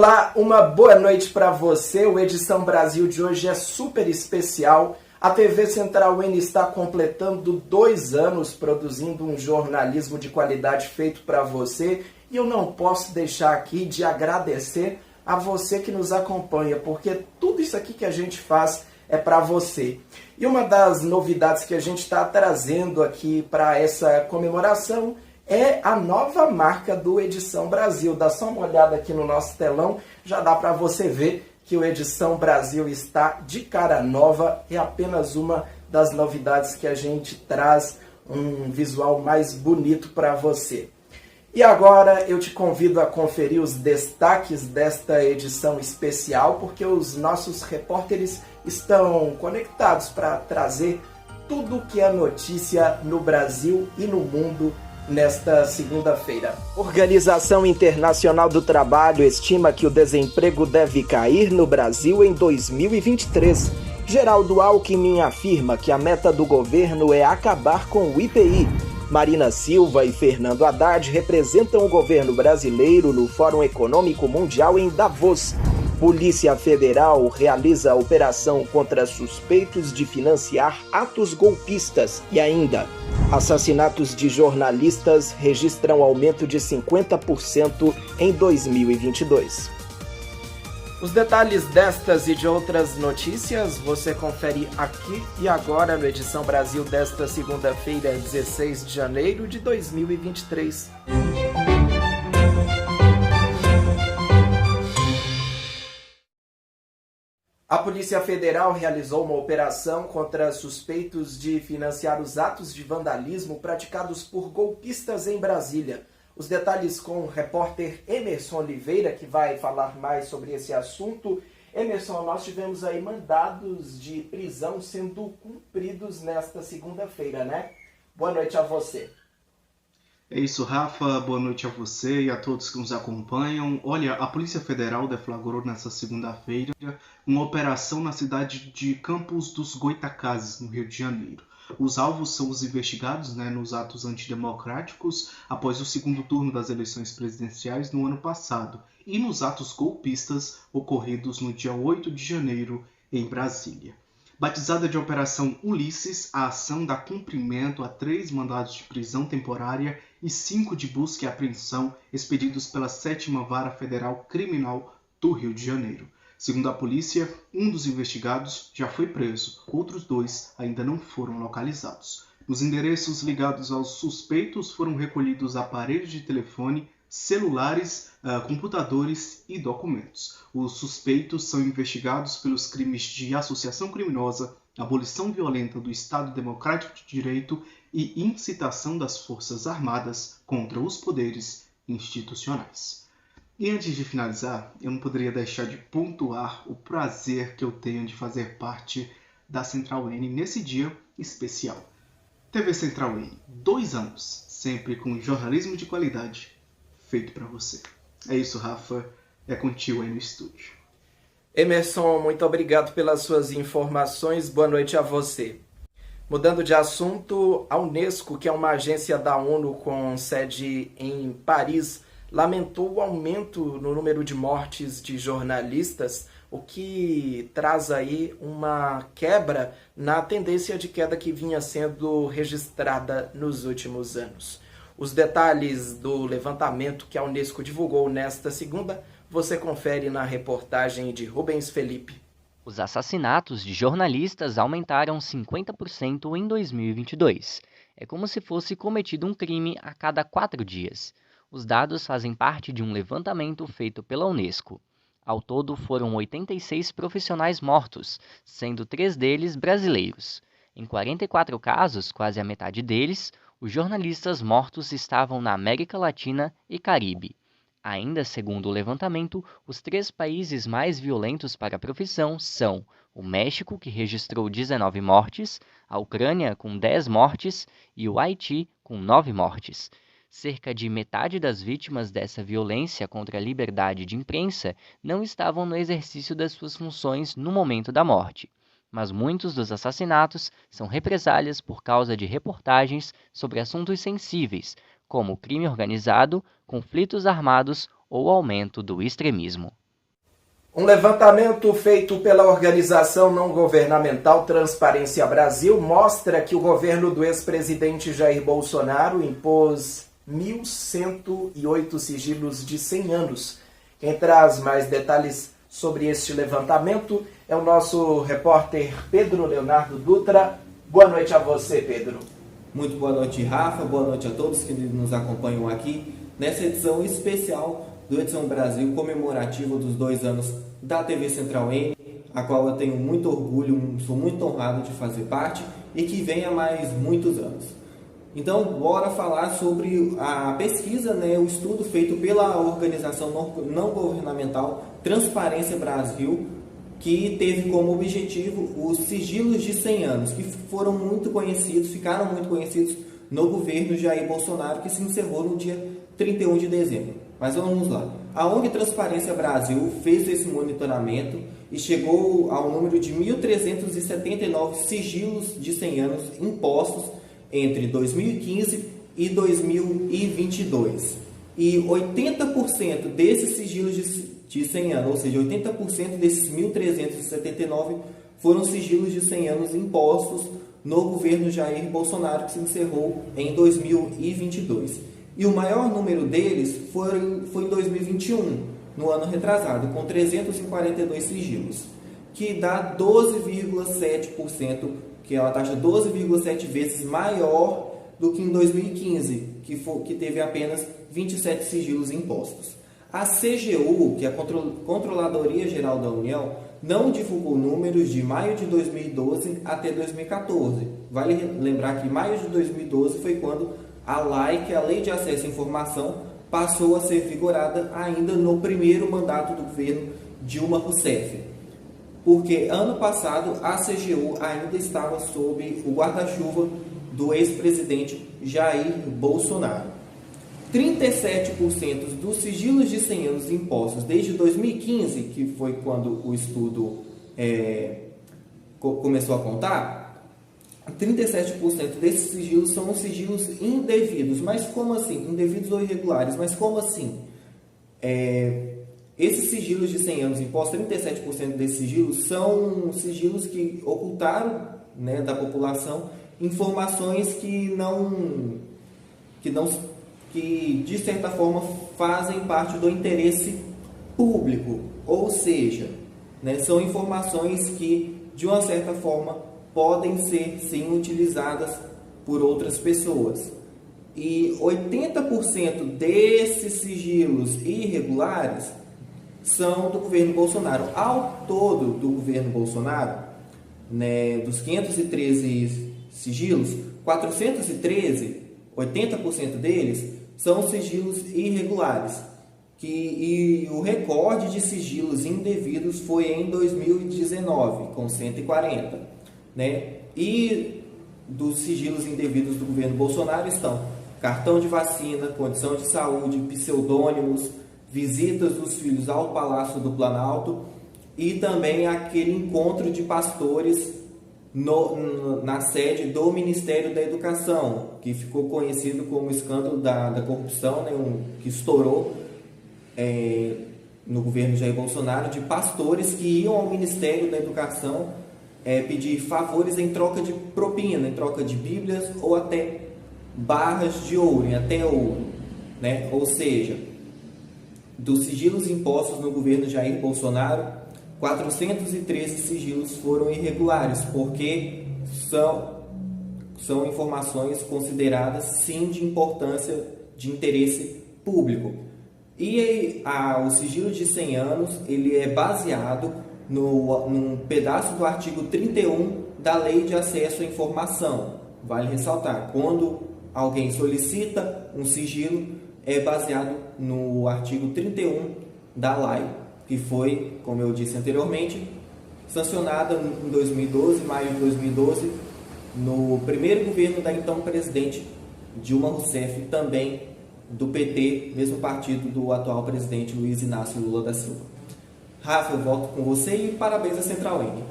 Olá, uma boa noite para você. O Edição Brasil de hoje é super especial. A TV Central N está completando 2 anos produzindo um jornalismo de qualidade feito para você. E eu não posso deixar aqui de agradecer a você que nos acompanha, porque tudo isso aqui que a gente faz é para você. E uma das novidades que a gente está trazendo aqui para essa comemoração é a nova marca do Edição Brasil. Dá só uma olhada aqui no nosso telão, já dá para você ver que o Edição Brasil está de cara nova. É apenas uma das novidades que a gente traz um visual mais bonito para você. E agora eu te convido a conferir os destaques desta edição especial, porque os nossos repórteres estão conectados para trazer tudo que é notícia no Brasil e no mundo nesta segunda-feira. Organização Internacional do Trabalho estima que o desemprego deve cair no Brasil em 2023. Geraldo Alckmin afirma que a meta do governo é acabar com o IPI. Marina Silva e Fernando Haddad representam o governo brasileiro no Fórum Econômico Mundial em Davos. Polícia Federal realiza operação contra suspeitos de financiar atos golpistas. E ainda, assassinatos de jornalistas registram aumento de 50% em 2022. Os detalhes destas e de outras notícias você confere aqui e agora no Edição Brasil desta segunda-feira, 16 de janeiro de 2023. A Polícia Federal realizou uma operação contra suspeitos de financiar os atos de vandalismo praticados por golpistas em Brasília. Os detalhes com o repórter Emerson Oliveira, que vai falar mais sobre esse assunto. Emerson, nós tivemos aí mandados de prisão sendo cumpridos nesta segunda-feira, né? Boa noite a você. É isso, Rafa. Boa noite a você e a todos que nos acompanham. Olha, a Polícia Federal deflagrou nesta segunda-feira uma operação na cidade de Campos dos Goytacazes, no Rio de Janeiro. Os alvos são os investigados nos atos antidemocráticos após o segundo turno das eleições presidenciais no ano passado e nos atos golpistas ocorridos no dia 8 de janeiro em Brasília. Batizada de Operação Ulisses, a ação dá cumprimento a 3 mandados de prisão temporária e 5 de busca e apreensão expedidos pela 7ª Vara Federal Criminal do Rio de Janeiro. Segundo a polícia, um dos investigados já foi preso, outros 2 ainda não foram localizados. Nos endereços ligados aos suspeitos foram recolhidos aparelhos de telefone, celulares, computadores e documentos. Os suspeitos são investigados pelos crimes de associação criminosa, abolição violenta do Estado Democrático de Direito e incitação das Forças Armadas contra os poderes institucionais. E antes de finalizar, eu não poderia deixar de pontuar o prazer que eu tenho de fazer parte da Central N nesse dia especial. TV Central N, 2 anos, sempre com jornalismo de qualidade feito para você. É isso, Rafa. É contigo aí no estúdio. Emerson, muito obrigado pelas suas informações. Boa noite a você. Mudando de assunto, a Unesco, que é uma agência da ONU com sede em Paris, lamentou o aumento no número de mortes de jornalistas, o que traz aí uma quebra na tendência de queda que vinha sendo registrada nos últimos anos. Os detalhes do levantamento que a Unesco divulgou nesta segunda, você confere na reportagem de Rubens Felipe. Os assassinatos de jornalistas aumentaram 50% em 2022. É como se fosse cometido um crime a cada 4 dias. Os dados fazem parte de um levantamento feito pela Unesco. Ao todo, foram 86 profissionais mortos, sendo 3 deles brasileiros. Em 44 casos, quase a metade deles, os jornalistas mortos estavam na América Latina e Caribe. Ainda segundo o levantamento, os 3 países mais violentos para a profissão são o México, que registrou 19 mortes, a Ucrânia, com 10 mortes, e o Haiti, com 9 mortes. Cerca de metade das vítimas dessa violência contra a liberdade de imprensa não estavam no exercício das suas funções no momento da morte. Mas muitos dos assassinatos são represálias por causa de reportagens sobre assuntos sensíveis, como crime organizado, conflitos armados ou aumento do extremismo. Um levantamento feito pela organização não governamental Transparência Brasil mostra que o governo do ex-presidente Jair Bolsonaro impôs 1.108 sigilos de 100 anos. Quem traz mais detalhes sobre este levantamento é o nosso repórter Pedro Leonardo Dutra. Boa noite a você, Pedro. Muito boa noite, Rafa. Boa noite a todos que nos acompanham aqui nessa edição especial do Edição Brasil, comemorativa dos 2 anos da TV Central N, a qual eu tenho muito orgulho, sou muito honrado de fazer parte e que vem há mais muitos anos. Então, bora falar sobre a pesquisa, o estudo feito pela organização não governamental Transparência Brasil, que teve como objetivo os sigilos de 100 anos, que ficaram muito conhecidos no governo Jair Bolsonaro, que se encerrou no dia 31 de dezembro. Mas vamos lá. A ONG Transparência Brasil fez esse monitoramento e chegou ao número de 1.379 sigilos de 100 anos impostos entre 2015 e 2022. E 80% desses sigilos de 100 anos, ou seja, 80% desses 1.379 foram sigilos de 100 anos impostos no governo Jair Bolsonaro, que se encerrou em 2022. E o maior número deles foi em 2021, no ano retrasado, com 342 sigilos, que dá 12,7%, que é uma taxa 12,7 vezes maior do que em 2015, que teve apenas 27 sigilos impostos. A CGU, que é a Controladoria Geral da União, não divulgou números de maio de 2012 até 2014. Vale lembrar que maio de 2012 foi quando a LAI, que é a Lei de Acesso à Informação, passou a ser vigorada ainda no primeiro mandato do governo Dilma Rousseff. Porque ano passado a CGU ainda estava sob o guarda-chuva do ex-presidente Jair Bolsonaro. 37% dos sigilos de 100 anos impostos desde 2015, que foi quando o estudo começou a contar, 37% desses sigilos são sigilos indevidos. Mas como assim? Indevidos ou irregulares? Mas como assim? Esses sigilos de 100 anos impostos, 37% desses sigilos são sigilos que ocultaram, da população informações que de certa forma fazem parte do interesse público. Ou seja, são informações que de uma certa forma podem ser, sim, utilizadas por outras pessoas. E 80% desses sigilos irregulares são do governo Bolsonaro. Ao todo do governo Bolsonaro, dos 513 sigilos, 413, 80% deles, são sigilos irregulares. E o recorde de sigilos indevidos foi em 2019, com 140. E dos sigilos indevidos do governo Bolsonaro estão cartão de vacina, condição de saúde, pseudônimos, visitas dos filhos ao Palácio do Planalto e também aquele encontro de pastores na sede do Ministério da Educação, que ficou conhecido como o escândalo da corrupção, que estourou no governo Jair Bolsonaro, de pastores que iam ao Ministério da Educação pedir favores em troca de propina, em troca de bíblias ou até barras de ouro, até ouro. Ou seja, dos sigilos impostos no governo Jair Bolsonaro, 413 sigilos foram irregulares, porque são informações consideradas, sim, de importância, de interesse público. E o sigilo de 100 anos, ele é baseado num pedaço do artigo 31 da Lei de Acesso à Informação. Vale ressaltar, quando alguém solicita um sigilo, é baseado no artigo 31 da LAI, que foi, como eu disse anteriormente, sancionada em 2012, maio de 2012, no primeiro governo da então presidente Dilma Rousseff, também do PT, mesmo partido do atual presidente Luiz Inácio Lula da Silva. Rafa, eu volto com você e parabéns à Central N.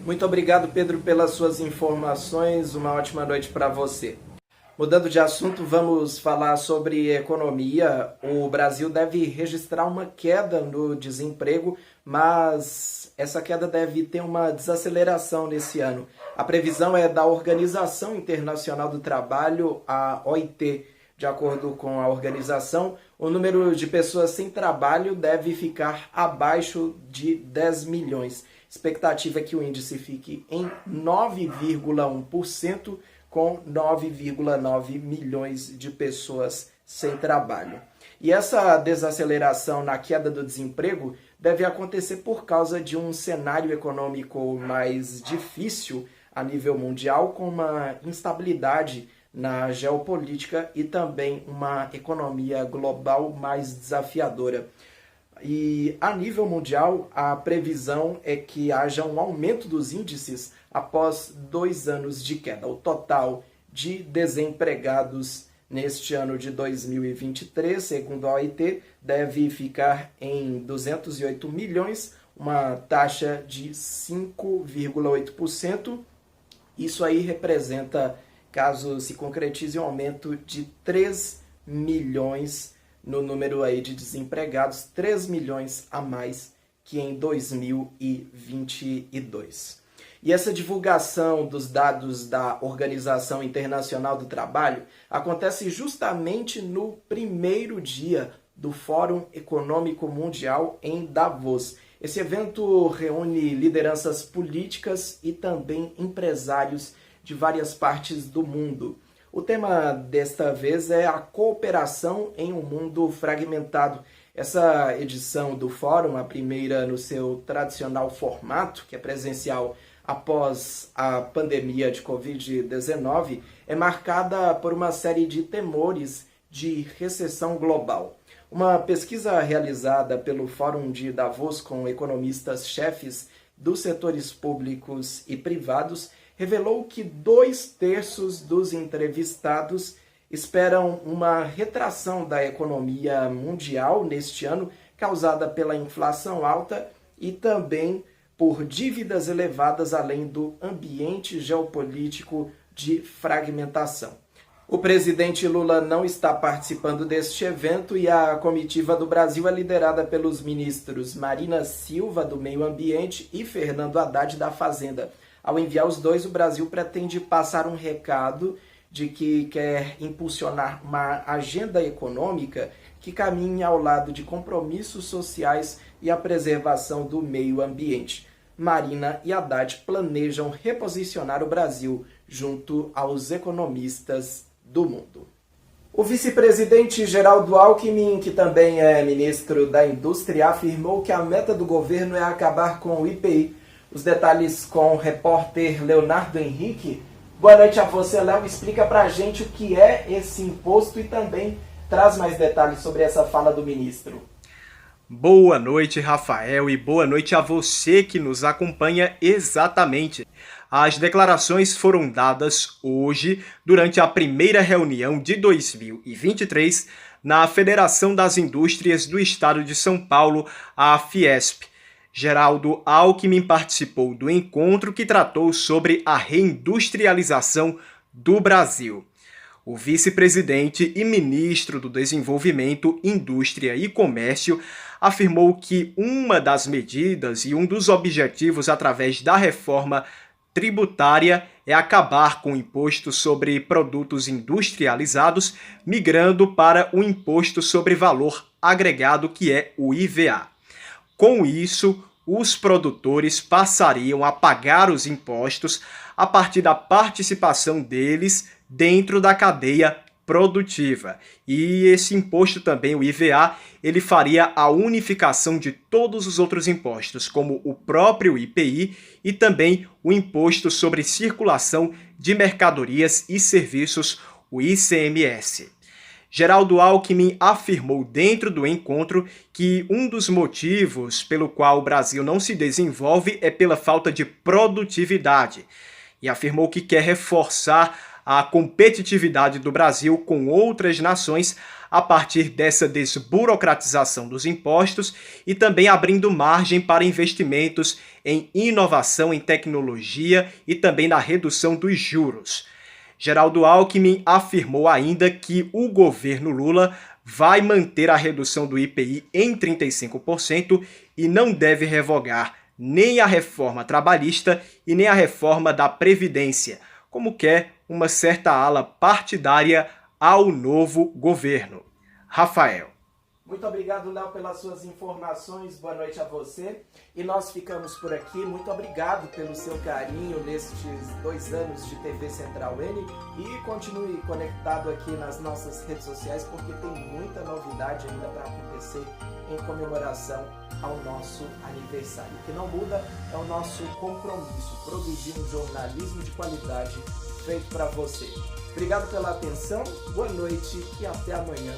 Muito obrigado, Pedro, pelas suas informações. Uma ótima noite para você. Mudando de assunto, vamos falar sobre economia. O Brasil deve registrar uma queda no desemprego, mas essa queda deve ter uma desaceleração nesse ano. A previsão é da Organização Internacional do Trabalho, a OIT. De acordo com a organização, o número de pessoas sem trabalho deve ficar abaixo de 10 milhões. Expectativa é que o índice fique em 9,1%, com 9,9 milhões de pessoas sem trabalho. E essa desaceleração na queda do desemprego deve acontecer por causa de um cenário econômico mais difícil a nível mundial, com uma instabilidade na geopolítica e também uma economia global mais desafiadora. E a nível mundial, a previsão é que haja um aumento dos índices após 2 anos de queda. O total de desempregados neste ano de 2023, segundo a OIT, deve ficar em 208 milhões, uma taxa de 5,8%. Isso aí representa, caso se concretize, um aumento de 3 milhões no número aí de desempregados, 3 milhões a mais que em 2022. E essa divulgação dos dados da Organização Internacional do Trabalho acontece justamente no primeiro dia do Fórum Econômico Mundial em Davos. Esse evento reúne lideranças políticas e também empresários de várias partes do mundo. O tema desta vez é a cooperação em um mundo fragmentado. Essa edição do fórum, a primeira no seu tradicional formato, que é presencial após a pandemia de Covid-19, é marcada por uma série de temores de recessão global. Uma pesquisa realizada pelo Fórum de Davos com economistas-chefes dos setores públicos e privados revelou que 2/3 dos entrevistados esperam uma retração da economia mundial neste ano, causada pela inflação alta e também por dívidas elevadas, além do ambiente geopolítico de fragmentação. O presidente Lula não está participando deste evento e a comitiva do Brasil é liderada pelos ministros Marina Silva, do Meio Ambiente, e Fernando Haddad, da Fazenda. Ao enviar os dois, o Brasil pretende passar um recado de que quer impulsionar uma agenda econômica que caminhe ao lado de compromissos sociais e a preservação do meio ambiente. Marina e Haddad planejam reposicionar o Brasil junto aos economistas do mundo. O vice-presidente Geraldo Alckmin, que também é ministro da Indústria, afirmou que a meta do governo é acabar com o IPI. Os detalhes com o repórter Leonardo Henrique. Boa noite a você, Léo. Explica pra gente o que é esse imposto e também traz mais detalhes sobre essa fala do ministro. Boa noite, Rafael, e boa noite a você que nos acompanha. Exatamente. As declarações foram dadas hoje durante a primeira reunião de 2023 na Federação das Indústrias do Estado de São Paulo, a Fiesp. Geraldo Alckmin participou do encontro que tratou sobre a reindustrialização do Brasil. O vice-presidente e ministro do Desenvolvimento, Indústria e Comércio afirmou que uma das medidas e um dos objetivos através da reforma tributária é acabar com o imposto sobre produtos industrializados, migrando para o imposto sobre valor agregado, que é o IVA. Com isso, os produtores passariam a pagar os impostos a partir da participação deles dentro da cadeia produtiva. E esse imposto também, o IVA, ele faria a unificação de todos os outros impostos, como o próprio IPI e também o Imposto sobre Circulação de Mercadorias e Serviços, o ICMS. Geraldo Alckmin afirmou dentro do encontro que um dos motivos pelo qual o Brasil não se desenvolve é pela falta de produtividade e afirmou que quer reforçar a competitividade do Brasil com outras nações a partir dessa desburocratização dos impostos e também abrindo margem para investimentos em inovação, em tecnologia e também na redução dos juros. Geraldo Alckmin afirmou ainda que o governo Lula vai manter a redução do IPI em 35% e não deve revogar nem a reforma trabalhista e nem a reforma da Previdência, como quer uma certa ala partidária ao novo governo. Rafael. Muito obrigado, Léo, pelas suas informações. Boa noite a você. E nós ficamos por aqui. Muito obrigado pelo seu carinho nestes 2 anos de TV Central N. E continue conectado aqui nas nossas redes sociais, porque tem muita novidade ainda para acontecer em comemoração ao nosso aniversário. O que não muda é o nosso compromisso, produzir um jornalismo de qualidade feito para você. Obrigado pela atenção, boa noite e até amanhã.